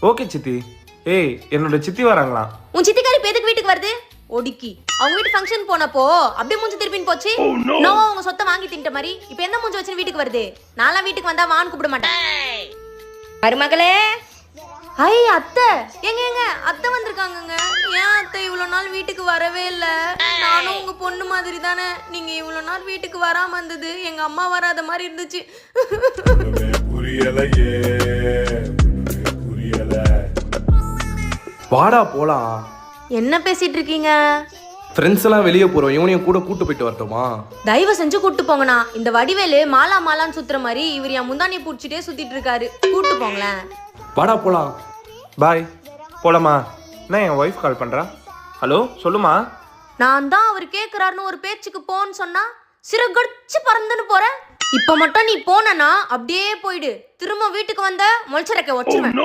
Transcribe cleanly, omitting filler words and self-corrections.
Okay சித்தி. ஏய், என்னோட சித்தி வராங்களா? உன் சித்திக்காரி இப்ப எதுக்கு வீட்டுக்கு வருது? ஒடுக்கி அவங்க வீட்டு ஃபங்க்ஷன் போனப்போ அப்படியே மூஞ்சி திருப்பின்னு போச்சு. நோவா உங்க சொத்தை வாங்கி தின்ட்ட மாதிரி இப்ப எந்த மூஞ்சி வச்சு வீட்டுக்கு வருது? நான்லாம் வீட்டுக்கு வந்தா வான்னு கூப்பிட மாட்டேன். மருமகளே, ஐ அத்தை, எங்க அத்தை வந்திருக்காங்கங்க. ஏன் அத்தை இவ்வளவு நாள் வீட்டுக்கு வரவே இல்ல? நானும் உங்க பொண்ணு மாதிரி தானே. நீங்க இவ்வளவு நாள் வீட்டுக்கு வராம இருந்தது எங்க அம்மா வராத மாதிரி இருந்துச்சு. வாடா போலாம். என்ன பேசிட்டு இருக்கீங்க? ஃப்ரெண்ட்ஸ் எல்லாம் வெளியே போறோம், இவனையும் கூட கூட்டு போயிட்டு வரட்டுமா? தயவு செஞ்சு கூட்டு போங்கண்ணா. இந்த வடிவேலு மாலா மாலான்னு சுத்துற மாதிரி இவர் என் முந்தானியை புடிச்சிட்டே சுத்திட்டு இருக்காரு. கூட்டு போங்களேன். வாடா போலாம். பாய். போலாமா? என்ன என் ஒய்ஃப் கால் பண்றா? ஹலோ, சொல்லுமா. நான் தான் அவர் கேக்குறாருன்னு ஒரு பேச்சுக்கு போன்னு சொன்னா சிறகடிச்சு பறந்துன்னு போறேன். இப்ப மட்டும் நீ போனா அப்படியே போயிடு. திரும்ப வீட்டுக்கு வந்த முளைச்சரைக்க வச்சிருவேன்.